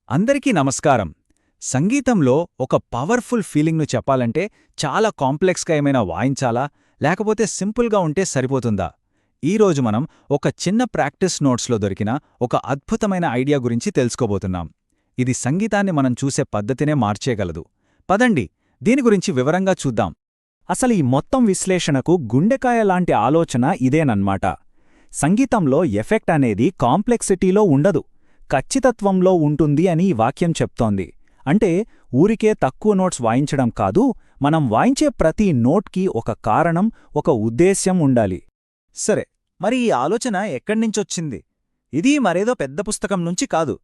అందరికీ నమస్కారం. సంగీతంలో ఒక పవర్ఫుల్ ఫీలింగ్ను చెప్పాలంటే చాలా కాంప్లెక్స్గా ఏమైనా వాయించాలా, లేకపోతే సింపుల్గా ఉంటే సరిపోతుందా? ఈరోజు మనం ఒక చిన్న ప్రాక్టీస్ నోట్స్లో దొరికిన ఒక అద్భుతమైన ఐడియా గురించి తెలుసుకోబోతున్నాం. ఇది సంగీతాన్ని మనం చూసే పద్ధతినే మార్చేయగలదు. పదండి, దీని గురించి వివరంగా చూద్దాం. అసలు ఈ మొత్తం విశ్లేషణకు గుండెకాయ లాంటి ఆలోచన ఇదేనన్మాట. సంగీతంలో ఎఫెక్ట్ అనేది కాంప్లెక్సిటీలో ఉండదు, ఖచ్చితత్వంలో ఉంటుంది అని ఈ వాక్యం చెప్తోంది. అంటే ఊరికే తక్కువ నోట్స్ వాయించడం కాదు, మనం వాయించే ప్రతి నోట్కి ఒక కారణం, ఒక ఉద్దేశ్యం ఉండాలి. సరే, మరి ఈ ఆలోచన ఎక్కడ్నించొచ్చింది? ఇది మరేదో పెద్ద పుస్తకం నుంచి కాదు.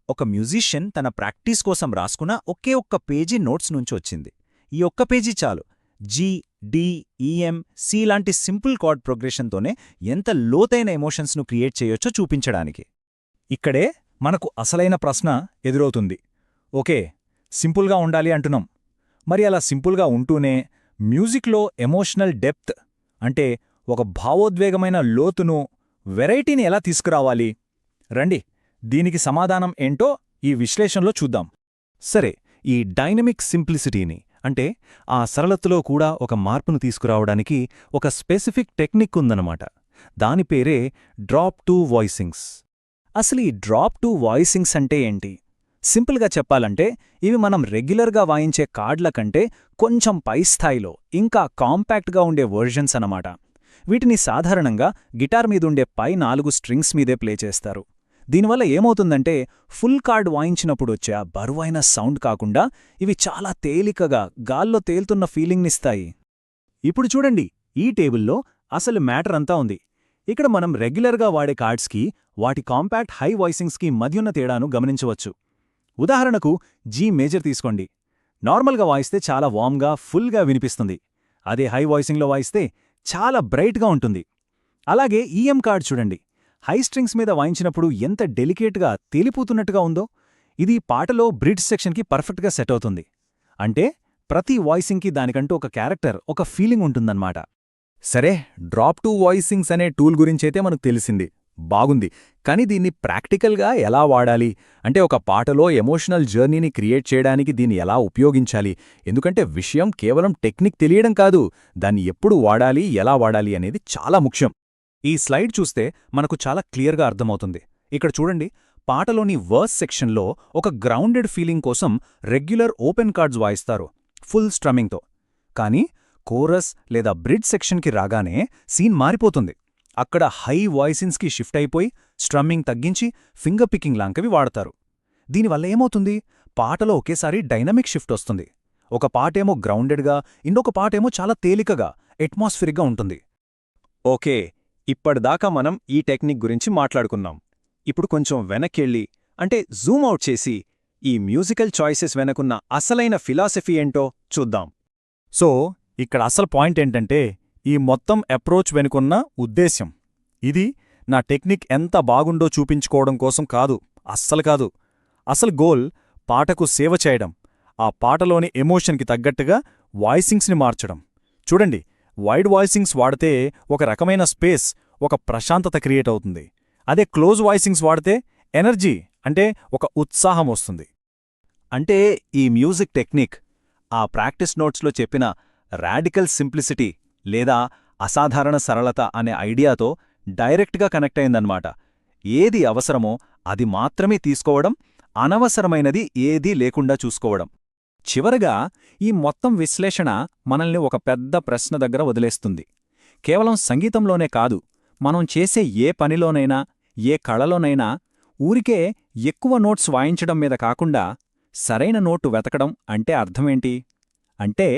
ఒక మ్యూజిషియన్ తన ప్రాక్టీస్ కోసం రాసుకున్న ఒకే ఒక్క పేజీ నోట్స్ నుంచి వచ్చింది. ఈ ఒక్క పేజీ చాలు. జీ, డి, ఈఎం, సి లాంటి సింపుల్ కార్డ్ ప్రోగ్రెషన్తోనే ఎంత లోతైన ఎమోషన్స్ను క్రియేట్ చేయొచ్చో చూపించడానికి. ఇక్కడే మనకు అసలైన ప్రశ్న ఎదురవుతుంది. ఓకే, సింపుల్గా ఉండాలి అంటున్నాం. మరి అలా సింపుల్గా ఉంటూనే మ్యూజిక్లో ఎమోషనల్ డెప్త్, అంటే ఒక భావోద్వేగమైన లోతును, వెరైటీని ఎలా తీసుకురావాలి? రండి, దీనికి సమాధానం ఏంటో ఈ విశ్లేషణలో చూద్దాం. సరే, ఈ డైనమిక్ సింప్లిసిటీని, అంటే ఆ సరళతలో కూడా ఒక మార్పును తీసుకురావడానికి ఒక స్పెసిఫిక్ టెక్నిక్ ఉందన్నమాట. దాని పేరే డ్రాప్ టు వాయిసింగ్స్. అసలు ఈ డ్రాప్ టు వాయిసింగ్స్ అంటే ఏంటి? సింపుల్గా చెప్పాలంటే ఇవి మనం రెగ్యులర్గా వాయించే కార్డ్ల కంటే కొంచెం పై స్థాయిలో, ఇంకా కాంపాక్ట్గా ఉండే వర్జన్స్ అన్నమాట. వీటిని సాధారణంగా గిటార్ మీదుండే పై 4 స్ట్రింగ్స్ మీదే ప్లే చేస్తారు. దీనివల్ల ఏమవుతుందంటే ఫుల్ కార్డ్ వాయించినప్పుడొచ్చే ఆ బరువైన సౌండ్ కాకుండా ఇవి చాలా తేలికగా గాల్లో తేలుతున్న ఫీలింగ్నిస్తాయి. ఇప్పుడు చూడండి, ఈ టేబుల్లో అసలు మ్యాటర్ అంతా ఉంది. ఇక్కడ మనం రెగ్యులర్గా వాడే కార్డ్స్కి, వాటి కాంపాక్ట్ హై వాయిసింగ్స్కి మధ్యున్న తేడాను గమనించవచ్చు. ఉదాహరణకు జీ మేజర్ తీసుకోండి. నార్మల్గా వాయిస్తే చాలా వామ్గా, ఫుల్గా వినిపిస్తుంది. అదే హై వాయిసింగ్లో వాయిస్తే చాలా బ్రైట్గా ఉంటుంది. అలాగే ఈఎం కార్డ్ చూడండి, హై స్ట్రింగ్స్ మీద వాయించినప్పుడు ఎంత డెలికేట్గా, తేలిపోతున్నట్టుగా ఉందో. ఇది పాటలో బ్రిడ్జ్ సెక్షన్కి పర్ఫెక్ట్గా సెట్ అవుతుంది. అంటే ప్రతి వాయిసింగ్కి దానికంటూ ఒక క్యారెక్టర్, ఒక ఫీలింగ్ ఉంటుందన్నమాట. సరే, డ్రాప్ టు వాయిసింగ్స్ అనే టూల్ గురించైతే మనకు తెలిసింది, బాగుంది. కానీ దీన్ని ప్రాక్టికల్గా ఎలా వాడాలి? అంటే ఒక పాటలో ఎమోషనల్ జర్నీని క్రియేట్ చేయడానికి దీన్ని ఎలా ఉపయోగించాలి? ఎందుకంటే విషయం కేవలం టెక్నిక్ తెలియడం కాదు, దాన్ని ఎప్పుడు వాడాలి, ఎలా వాడాలి అనేది చాలా ముఖ్యం. ఈ స్లైడ్ చూస్తే మనకు చాలా క్లియర్గా అర్థమవుతుంది. ఇక్కడ చూడండి, పాటలోని వర్స్ సెక్షన్లో ఒక గ్రౌండెడ్ ఫీలింగ్ కోసం రెగ్యులర్ ఓపెన్ కార్డ్స్ వాయిస్తారు, ఫుల్ స్ట్రమ్మింగ్తో. కానీ కోరస్ లేదా బ్రిడ్జ్ సెక్షన్కి రాగానే సీన్ మారిపోతుంది. అక్కడ హై వాయిసింగ్స్కి షిఫ్ట్ అయిపోయి స్ట్రమ్మింగ్ తగ్గించి ఫింగర్ పికింగ్ లాంటివి వాడతారు. దీనివల్ల ఏమవుతుంది? పాటలో ఒకేసారి డైనమిక్ షిఫ్ట్ వస్తుంది. ఒక పాటేమో గ్రౌండెడ్గా, ఇంకొక పాటేమో చాలా తేలికగా, అట్మాస్ఫిరిక్గా ఉంటుంది. ఓకే, ఇప్పటిదాకా మనం ఈ టెక్నిక్ గురించి మాట్లాడుకున్నాం. ఇప్పుడు కొంచెం వెనక్కెళ్ళి, అంటే జూమ్ అవుట్ చేసి, ఈ మ్యూజికల్ చాయిసెస్ వెనకున్న అసలైన ఫిలాసఫీ ఏంటో చూద్దాం. సో ఇక్కడ అసలు పాయింట్ ఏంటంటే, ఈ మొత్తం అప్రోచ్ వెనుకున్న ఉద్దేశ్యం. ఇది నా టెక్నిక్ ఎంత బాగుండో చూపించుకోవడం కోసం కాదు, అస్సలు కాదు. అసలు గోల్ పాటకు సేవ చేయడం, ఆ పాటలోని ఎమోషన్కి తగ్గట్టుగా వాయిసింగ్స్ని మార్చడం. చూడండి, వైడ్ వాయిసింగ్స్ వాడితే ఒక రకమైన స్పేస్, ఒక ప్రశాంతత క్రియేట్ అవుతుంది. అదే క్లోజ్ వాయిసింగ్స్ వాడితే ఎనర్జీ, అంటే ఒక ఉత్సాహం వస్తుంది. అంటే ఈ మ్యూజిక్ టెక్నిక్ ఆ ప్రాక్టీస్ నోట్స్లో చెప్పిన రాడికల్ సింప్లిసిటీ లేదా అసాధారణ సరళత అనే ఐడియాతో డైరెక్ట్గా కనెక్ట్ అయిందన్నమాట. ఏది అవసరమో అది మాత్రమే తీసుకోవడం, అనవసరమైనది ఏదీ లేకుండా చూసుకోవడం. చివరగా ఈ మొత్తం విశ్లేషణ మనల్ని ఒక పెద్ద ప్రశ్న దగ్గర వదిలేస్తుంది. కేవలం సంగీతంలోనే కాదు, మనం చేసే ఏ పనిలోనైనా, ఏ కళలోనైనా ఊరికే ఎక్కువ నోట్స్ వాయించడం మీద కాకుండా సరైన నోటు వెతకడం అంటే అర్థమేంటి? అంటే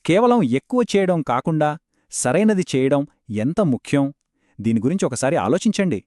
కేవలం ఎక్కువ చేయడం కాకుండా సరైనది చేయడం ఎంత ముఖ్యం? దీని గురించి ఒకసారి ఆలోచించండి.